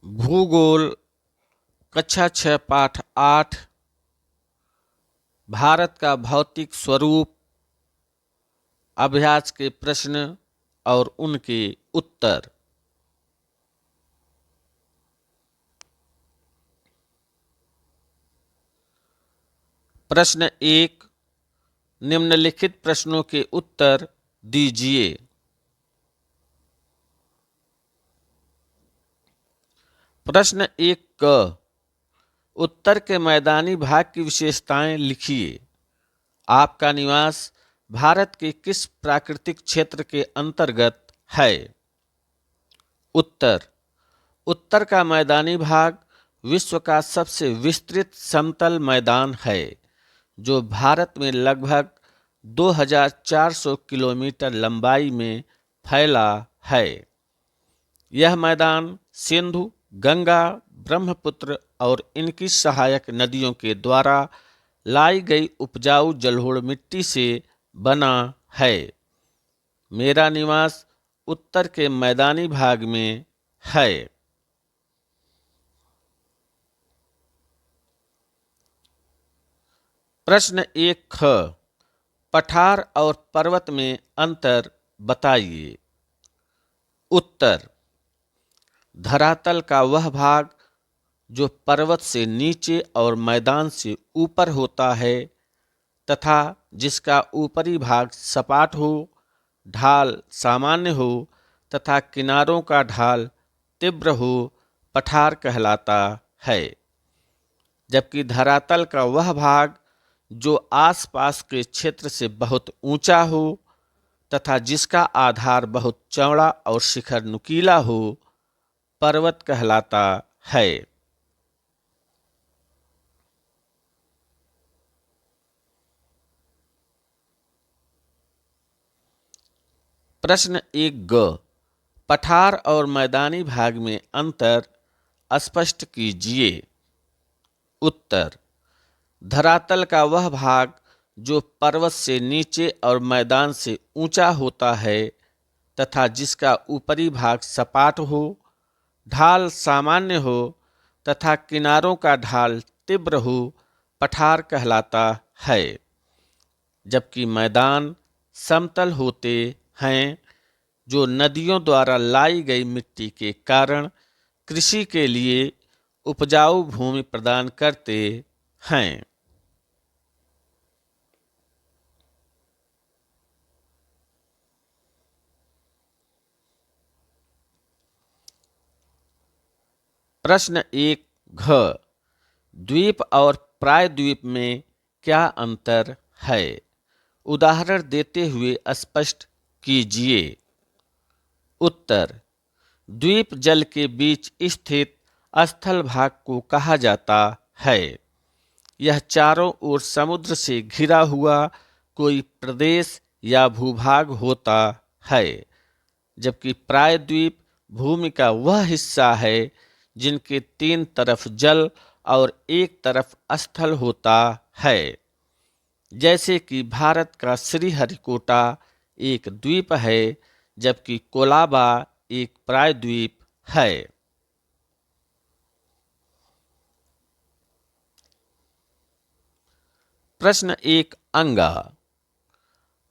भूगोल कक्षा 6 पाठ 8 भारत का भौतिक स्वरूप। अभ्यास के प्रश्न और उनके उत्तर। प्रश्न 1, निम्नलिखित प्रश्नों के उत्तर दीजिए। प्रश्न 1 क, उत्तर के मैदानी भाग की विशेषताएं लिखिए। आपका निवास भारत के किस प्राकृतिक क्षेत्र के अंतर्गत है? उत्तर, उत्तर का मैदानी भाग विश्व का सबसे विस्तृत समतल मैदान है, जो भारत में लगभग 2400 किलोमीटर लंबाई में फैला है। यह मैदान सिंधु, गंगा, ब्रह्मपुत्र और इनकी सहायक नदियों के द्वारा लाई गई उपजाऊ जलोढ़ मिट्टी से बना है। मेरा निवास उत्तर के मैदानी भाग में है। प्रश्न 1 ख, पठार और पर्वत में अंतर बताइए। उत्तर, धरातल का वह भाग जो पर्वत से नीचे और मैदान से ऊपर होता है तथा जिसका ऊपरी भाग सपाट हो, ढाल सामान्य हो तथा किनारों का ढाल तीव्र हो, पठार कहलाता है। जबकि धरातल का वह भाग जो आसपास के क्षेत्र से बहुत ऊंचा हो तथा जिसका आधार बहुत चौड़ा और शिखर नुकीला हो, पर्वत कहलाता है। प्रश्न 1 ग, पठार और मैदानी भाग में अंतर स्पष्ट कीजिए। उत्तर, धरातल का वह भाग जो पर्वत से नीचे और मैदान से ऊंचा होता है तथा जिसका ऊपरी भाग सपाट हो, ढाल सामान्य हो तथा किनारों का ढाल तीव्र हो, पठार कहलाता है। जबकि मैदान समतल होते हैं, जो नदियों द्वारा लाई गई मिट्टी के कारण कृषि के लिए उपजाऊ भूमि प्रदान करते हैं। प्रश्न 1 घ, द्वीप और प्रायद्वीप में क्या अंतर है? उदाहरण देते हुए स्पष्ट कीजिए। उत्तर, द्वीप जल के बीच स्थित स्थल भाग को कहा जाता है। यह चारों ओर समुद्र से घिरा हुआ कोई प्रदेश या भूभाग होता है, जबकि प्रायद्वीप भूमि का वह हिस्सा है जिनके 3 तरफ जल और एक तरफ स्थल होता है। जैसे कि भारत का श्रीहरिकोटा एक द्वीप है, जबकि कोलाबा एक प्रायद्वीप है। प्रश्न 1 अंगा,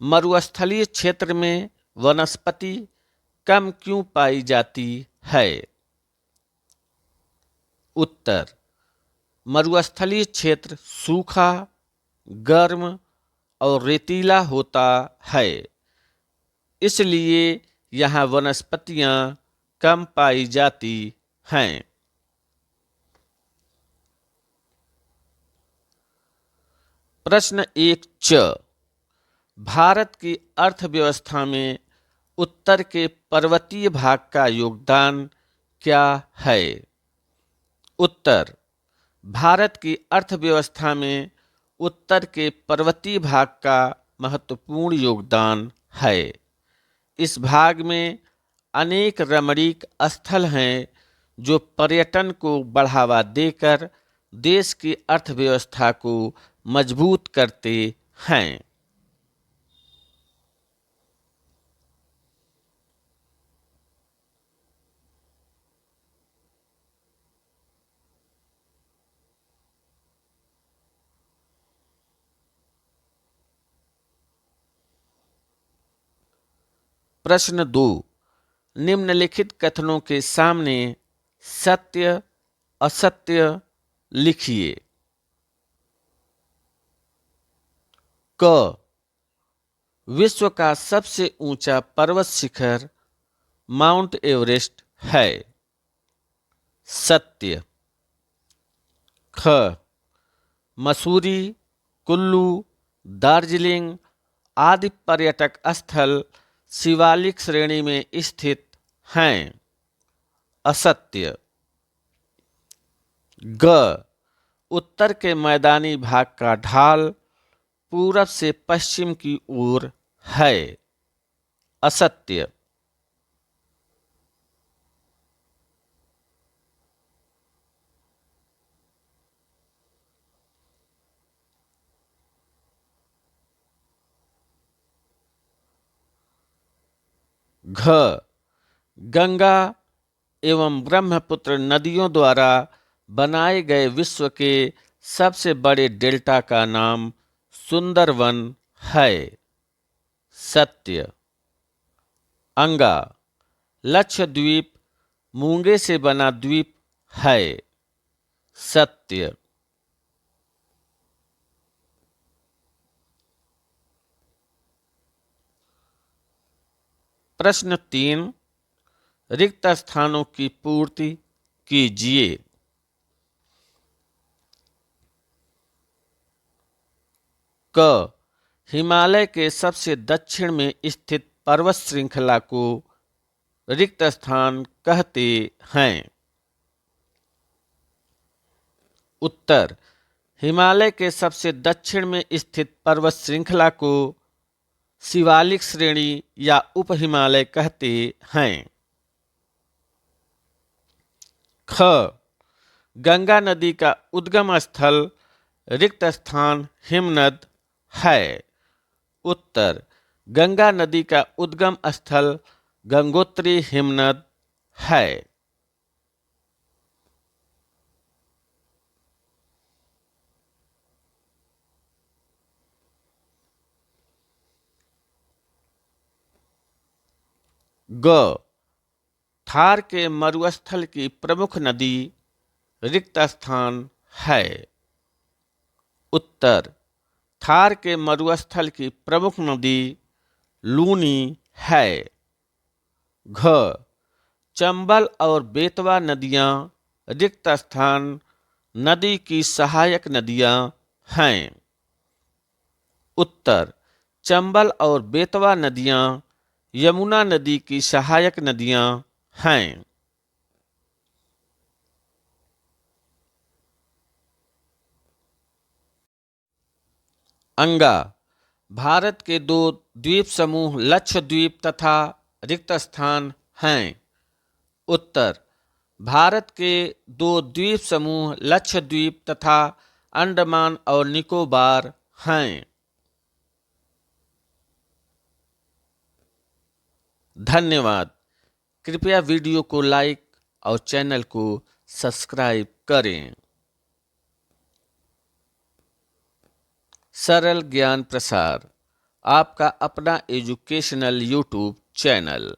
मरुस्थलीय क्षेत्र में वनस्पति कम क्यों पाई जाती है? उत्तर, मरुस्थलीय क्षेत्र सूखा, गर्म और रेतीला होता है, इसलिए यहाँ वनस्पतियाँ कम पाई जाती हैं। प्रश्न 1 च, भारत की अर्थव्यवस्था में उत्तर के पर्वतीय भाग का योगदान क्या है? उत्तर, भारत की अर्थव्यवस्था में उत्तर के पर्वतीय भाग का महत्वपूर्ण योगदान है। इस भाग में अनेक रमणीक स्थल हैं जो पर्यटन को बढ़ावा देकर देश की अर्थव्यवस्था को मजबूत करते हैं। प्रश्न 2, निम्नलिखित कथनों के सामने सत्य असत्य लिखिए। क, विश्व का सबसे ऊंचा पर्वत शिखर माउंट एवरेस्ट है। सत्य। ख, मसूरी, कुल्लू, दार्जिलिंग आदि पर्यटक स्थल शिवालिक श्रेणी में स्थित हैं। असत्य। ग, उत्तर के मैदानी भाग का ढाल पूरब से पश्चिम की ओर है। असत्य। घ, गंगा एवं ब्रह्मपुत्र नदियों द्वारा बनाए गए विश्व के सबसे बड़े डेल्टा का नाम सुंदरवन है। सत्य। अंगा, लक्षद्वीप मूंगे से बना द्वीप है। सत्य। प्रश्न 3, रिक्त स्थानों की पूर्ति कीजिए। क, हिमालय के सबसे दक्षिण में स्थित पर्वत श्रृंखला को रिक्त स्थान कहते हैं। उत्तर, हिमालय के सबसे दक्षिण में स्थित पर्वत श्रृंखला को शिवालिक श्रेणी या उप हिमालय कहते हैं। ख, गंगा नदी का उद्गम स्थल रिक्त स्थान हिमनद है। उत्तर, गंगा नदी का उद्गम स्थल गंगोत्री हिमनद है। ग, थार के मरुस्थल की प्रमुख नदी रिक्त स्थान है। उत्तर, थार के मरुस्थल की प्रमुख नदी लूनी है। घ, चंबल और बेतवा नदियां रिक्त स्थान नदी की सहायक नदियां हैं। उत्तर, चंबल और बेतवा नदियां यमुना नदी की सहायक नदियां हैं। अंगा, भारत के दो द्वीप समूह लक्षद्वीप तथा रिक्त स्थान हैं। उत्तर, भारत के दो द्वीप समूह लक्षद्वीप तथा अंडमान और निकोबार हैं। धन्यवाद। कृपया वीडियो को लाइक और चैनल को सब्सक्राइब करें। सरल ज्ञान प्रसार, आपका अपना एजुकेशनल यूट्यूब चैनल।